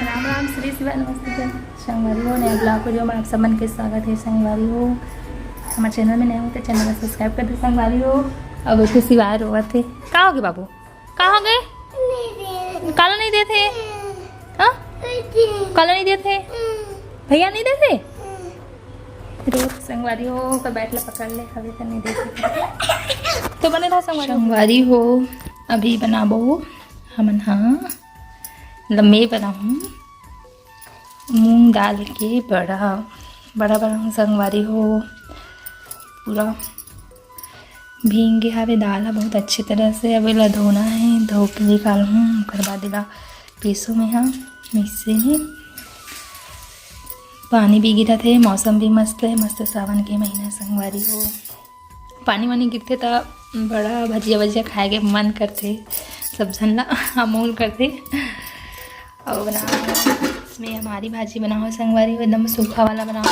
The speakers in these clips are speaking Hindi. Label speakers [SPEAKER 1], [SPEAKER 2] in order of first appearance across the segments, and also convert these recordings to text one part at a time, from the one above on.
[SPEAKER 1] राम राम, श्री शिवाय, नमस्ते संगवारी हो। नया ब्लॉग वीडियो में आप सबन के स्वागत है संगवारी हो। हमारे चैनल में नए हो तो चैनल को सब्सक्राइब कर दे संगवारी हो। अब उसके सिवाय रोवत थे। कहाँ हो गए बाबू, कहाँ हो गए? काला नहीं देते? हाँ काला नहीं देते भैया, नहीं देते रोज संगवारी हो। कर बैठ ले, पकड़ ले, अभी तो नहीं देते तो बने रहा संगवारी हो। अभी बनाबो हमन, हाँ लम्बे बनाऊँ मूंग दाल के बड़ा बड़ा संगवारी हो। पूरा भींग गया हवे दाल बहुत अच्छी तरह से। अब ला धोना है, धो के निकाल हूँ। ओकर बाद ला पीसो में, हाँ मिक्सी में। पानी भी गिरा थे, मौसम भी मस्त है, मस्त सावन के महीना संगवारी हो। पानी वानी गिरते तो बड़ा भजिया वजिया खाए के मन करते, सब जन ला अमूल करते। और बना इसमें हमारी भाजी बनाओ संगवारी हो, एकदम सूखा वाला बनाओ।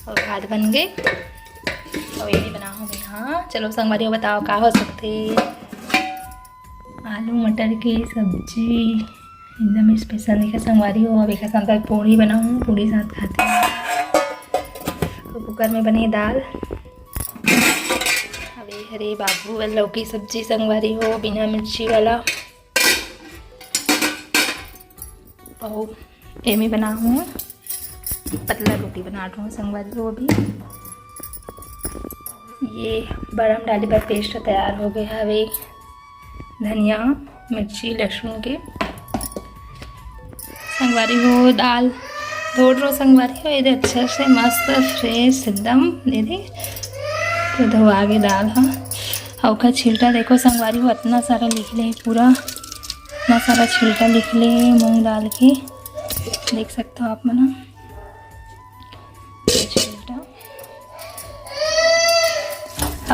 [SPEAKER 1] और भात बन गए और ये भी बनाओ मैं। हाँ चलो संगवारी हो, बताओ क्या हो सकते। आलू मटर की सब्जी एकदम स्पेशल है संगवारी हो। अब एक साथ पूड़ी बनाऊँ, पूड़ी साथ खाते हैं। तो कुकर में बनी दाल। अभी हरे बाबू लौकी सब्जी संगवारी हो, बिना मिर्ची वाला। और एमी बना हूँ पतला रोटी बना रहा हूँ संगवारी हो। अभी ये बरम डाली पर पेस्ट तैयार हो गया। अभी धनिया मिर्ची लहसुन के संगवारी हो। दाल धो रो संगवारी हो, ये अच्छा से मस्त फ्रेश एकदम दीदी तो धोआ के दाल। हाँ और का छिलटा देखो संगवारी हो, इतना सारा लिख ले, पूरा इतना सारा छिलटा लिख ले मूंग दाल के, देख सकते हो आप मना छिलटा।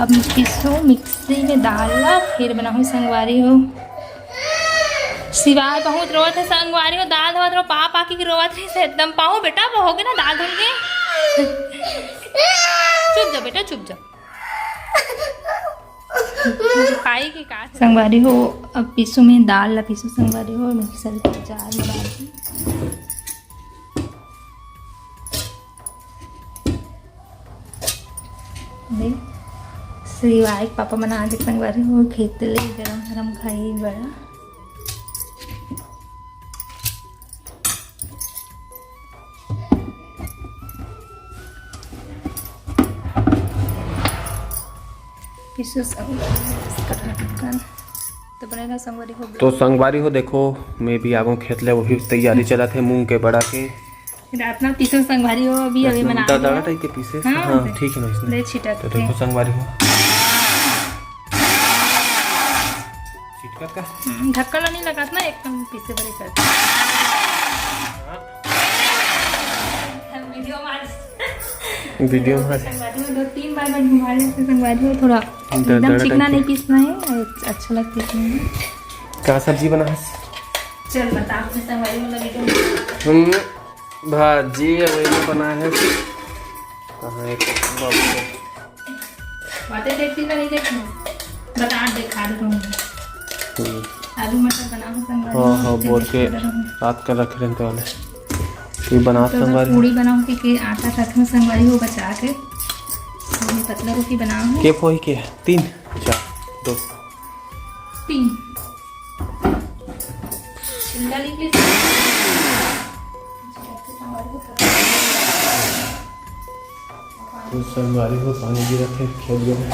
[SPEAKER 1] अब पीसो मिक्सी में डालना, फिर बनाऊँ संगवारी हो। सिवाय बहुत रोवत है संगवारी हो, दाल धोत रहो पा पाकी की रोवत है से एकदम। पाओ बेटा वो हो गए ना दाल धुल के। चुप जा बेटा, चुप जा। खाई की काट संगवारी हो। अब पीसो में दाल ला पीसो संगवारी हो, मिक्सर के जार में डाल के। सिवाय पापा बना के संगवारी हो, खेत ले गरम गरम खाई बड़ा।
[SPEAKER 2] तो संगवारी हो देखो, मैं भी आगो खेत ले, वो भी तैयारी चला थे मूंग के बड़ा के।
[SPEAKER 1] रात में पीसो संगवारी हो। अभी अभी बना
[SPEAKER 2] दादा टाइप के पीसे। हाँ ठीक है ना, इसमें
[SPEAKER 1] ले छिटक
[SPEAKER 2] तो देखो संगवारी हो छिटकत का
[SPEAKER 1] ढक्कन नहीं लगाता ना, एकदम पीसे बड़े करते। वीडियो में संगवारी हो 2-3 बार मैं घुमा लेते संगवारी हो। थोड़ा एकदम चिकना नहीं पीसना है, अच्छा लगता है।
[SPEAKER 2] क्या सब्जी बना है?
[SPEAKER 1] चल बता आपने संगवारी हो लगी तो
[SPEAKER 2] भाजी वही बना है। कहाँ एक
[SPEAKER 1] बातें देखती तो नहीं देखना, बता दिखा रहा हूँ। आलू मटर बनाओ संगवारी।
[SPEAKER 2] हाँ हाँ बोल के रात का रख रहे वाले ये बना संगवारी।
[SPEAKER 1] पूड़ी बनाऊँ कि आटा रखूँ संगवारी हो बचा के। पतला रोटी बनाऊँ
[SPEAKER 2] के पोई के 3 4 2
[SPEAKER 1] 3 चिल्ला लिख
[SPEAKER 2] संगवारी हो। पानी भी रखे खेत में,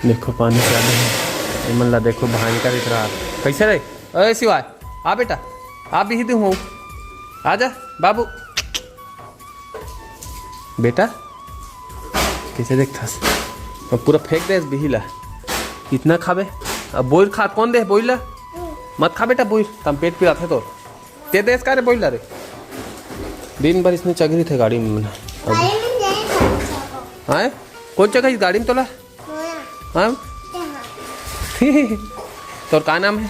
[SPEAKER 2] देखो पानी चालू है। मल्ला देखो भयंकर दिख रहा है कैसे रे। अरे शिवाय आ बेटा, आप भी ही हो, आजा बाबू बेटा। कैसे देखता अब पूरा फेंक दे बिहिला, इतना खाबे। अब बोइल खा, कौन दे बोइला मत खा बेटा, बोइल तम पेट पिला थे तो ते देश का रे बोइला रे। दिन भर इसमें चगरी थे गाड़ी में आए। कौन जगह इस गाड़ी में तोला? हाँ तो क्या नाम है?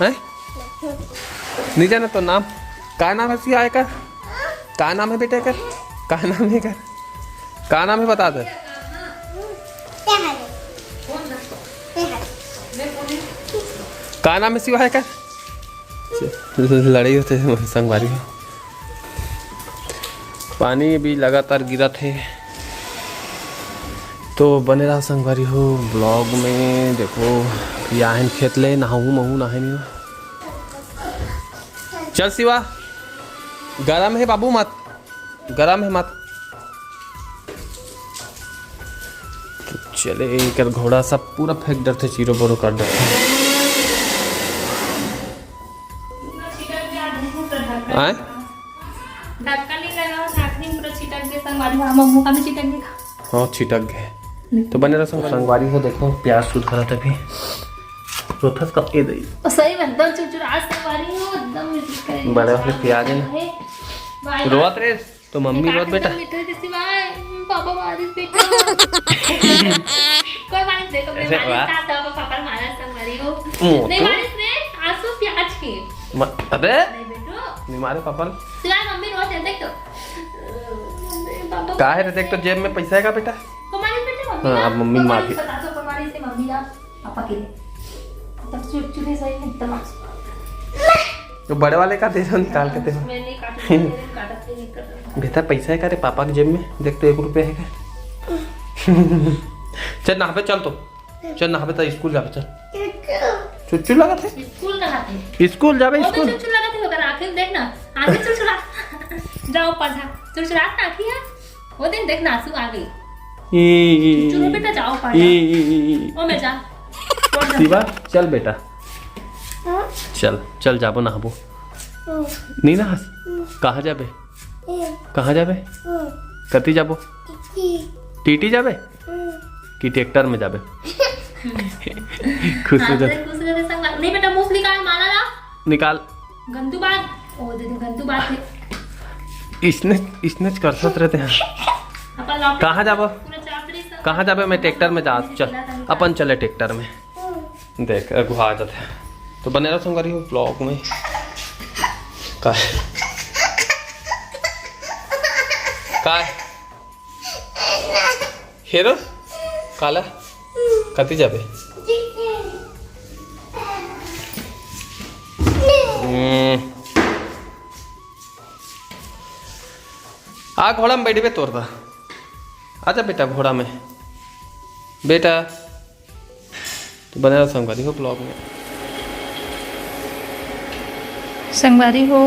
[SPEAKER 2] हैं नहीं जाना तो नाम क्या नाम है? आए कर क्या नाम है बेटे? कर क्या नाम है? कर क्या नाम है बता दे। का नाम है शिवा है का लड़ाई होते संगवारी हो। पानी भी लगातार गिरा थे तो बने रहा संगवारी हो ब्लॉग में। देखो याहन खेत ले नहाऊ महू नहाए नहीं। चल शिवा गरम है बाबू मत, गरम है मत। तो चले कर घोड़ा सब पूरा फेंक डरते चीरो बोरो कर डरते आए हाँ छिटक गए तो बने रहा संगवारी हो। देखो प्याज सूद करा तभी रोथस कब के दई
[SPEAKER 1] सही में एकदम चुरचुरा संगवारी हो एकदम
[SPEAKER 2] बड़े वाले प्याज है ना रोत रे तो मम्मी रोत बेटा
[SPEAKER 1] पापा मारिस बेटा कोई मारिस देखो मैं मारिस था तो पापा मारा संगवारी हो नहीं मारिस रे आंसू प्याज के
[SPEAKER 2] अबे
[SPEAKER 1] नहीं बेटो
[SPEAKER 2] नहीं मारे पापा
[SPEAKER 1] सिवा मम्मी रोत है देख तो
[SPEAKER 2] का है रे देख तो जेब में पैसा है का बेटा
[SPEAKER 1] को मारिस बेटा मम्मी
[SPEAKER 2] हाँ अब मम्मी मार के
[SPEAKER 1] बता दो को मारिस से मम्मी का पापा के लिए तब चुरचुरे सही एकदम
[SPEAKER 2] तो बड़े वाले का दे दो निकाल के दे
[SPEAKER 1] मैंने काटते नहीं कर
[SPEAKER 2] बेटा पैसा है का रे पापा के जेब में देख तो 1 रुपया है का चल नहाबे चल तो चल नहाबे तो स्कूल जाबे चल चुच्चू लगा थे
[SPEAKER 1] स्कूल कहाँ थे
[SPEAKER 2] स्कूल जाबे
[SPEAKER 1] वो
[SPEAKER 2] स्कूल
[SPEAKER 1] चुच्चू लगा थे होकर आंखें देखना आंखें चुरचुरा जाओ पढ़ा चुरचुरा ना आंखें है वो दिन देखना आंसू आ गई चुरचुरो बेटा जाओ पढ़ा ओ मैं जा
[SPEAKER 2] शिवा चल बेटा चल चल जाबो नहाबो नहीं ना कहाँ जाबे कहाँ जाबे कती जाबो टीटी जाबे कि ट्रैक्टर में जाबे खुश हो जाते
[SPEAKER 1] नहीं बेटा मूंगफली का माना ना
[SPEAKER 2] निकाल
[SPEAKER 1] गंदू बात ओ दे गंदू बात है
[SPEAKER 2] इसने करसत रहते हैं। कहाँ जाबो कहाँ जाबे मैं ट्रैक्टर में जा चल अपन चले ट्रैक्टर में देख गुहा जाते हैं तो बने रहो संगवारी हो ब्लॉग में का हेरो काला कती जाबे आ घोड़ा में बैठबे तोड़ दा आजा बेटा घोड़ा में बेटा तो बने रहो संगवारी हो ब्लॉग में।
[SPEAKER 1] संगवारी हो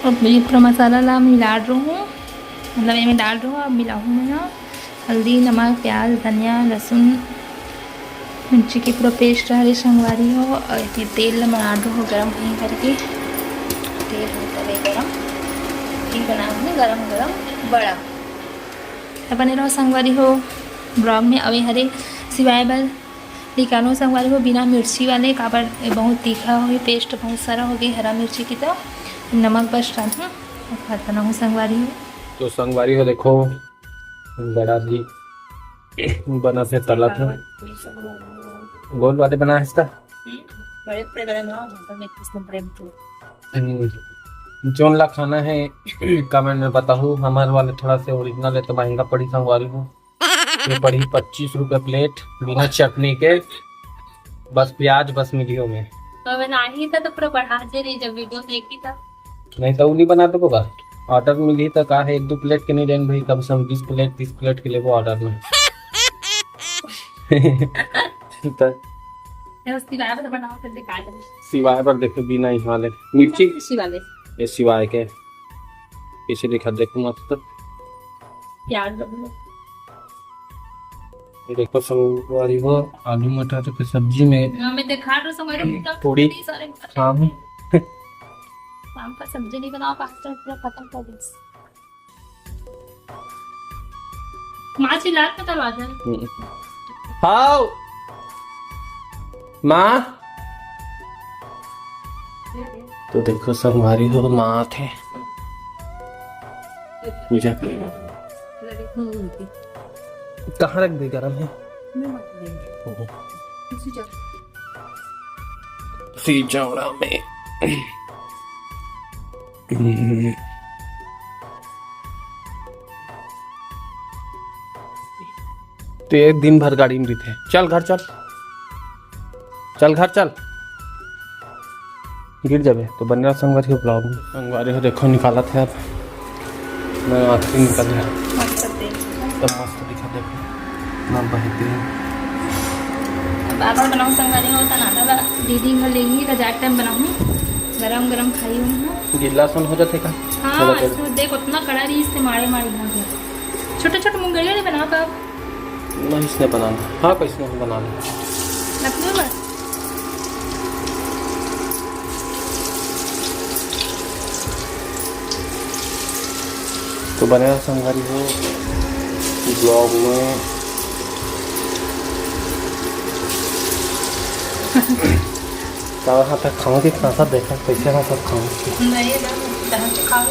[SPEAKER 1] अब ये पूरा मसाला ला मिला रही हूँ मतलब ये मैं डाल रही हूँ अब मिलाऊँ मैं ना हल्दी नमक प्याज धनिया लहसुन मिर्ची की पूरा पेस्ट डाले संगवारी हो और ये तेल बना रही हूँ गरम नहीं करके तेल होता है गरम ये बनाऊँगी गरम गरम बड़ा तो बने रहो संगवारी हो ब्लॉग में अभी हरे सिवाय बल निकालो संगवारी हो बिना मिर्ची वाले काबर बहुत तीखा हो गई पेस्ट बहुत सारा हो गई हरा मिर्ची की तो नमक बस डालूँ भात बनाऊँ संगवारी हो।
[SPEAKER 2] तो संगवारी हो देखो बड़ा भी बना से तला था गोल वाले बना इसका जोन ला खाना है कमेंट में बताओ। हमारे वाले थोड़ा से ओरिजिनल है तो महंगा पड़ी संगवारी हो ये पड़ी 25 रुपए प्लेट बिना चटनी के बस प्याज बस मिलियो में
[SPEAKER 1] तो मैं नहीं था तो पूरा बढ़ा दे रही जब वीडियो देखी था
[SPEAKER 2] नहीं तो उन्हीं बना तो होगा ऑर्डर मिली तो कहा है 1-2 प्लेट के नहीं देंगे भाई कम से कम 20 प्लेट 30 प्लेट के लिए वो ऑर्डर में सिवाय पर देखो बिना ही वाले मिर्ची ये सिवाय के पीछे दिखा देखो मस्त
[SPEAKER 1] प्याज
[SPEAKER 2] देखो संगवारी हो आलू मटर की सब्जी में
[SPEAKER 1] मैं दिखा रहा हूँ
[SPEAKER 2] थोड़ी शाम
[SPEAKER 1] का सब्जी नहीं बनाओ पास्ता पूरा खत्म कर दे माँ चिल्ला के दरवाजा
[SPEAKER 2] हाउ माँ तो देखो संगवारी हो माँ थे पूजा कहाँ रख दे गरम है चौड़ा में तो एक दिन भर गाड़ी में थे चल घर चल चल घर चल, गिर जाबे तो बनेगा संगवारी हो ब्लॉग में। संगवारी हो देखो निकाला थे अब मैं आखिरी निकल रहा तो मस्त दिखा देखो ना बहती है।
[SPEAKER 1] बाबा बनाऊँ संगवारी होता ना था दीदी घर लेंगी तो जाट टाइम बनाऊँ गरम गरम खाई हूँ ना।
[SPEAKER 2] गिल्ला सन हो जाते का।
[SPEAKER 1] हाँ इसमें देख उतना कड़ा रही इससे मारे मारे भाग गया। छोटे छोटे मुंगरिया नहीं बना पाओ
[SPEAKER 2] नहीं इसने बनाना। हाँ कैसे नहीं बनाना
[SPEAKER 1] लगने बस
[SPEAKER 2] तो बनेगा संगवारी हो ब्लॉग में। हाँ तक खाऊँ कि खासा देखा कैसे हाँ सब खाऊँ
[SPEAKER 1] नहीं खाओ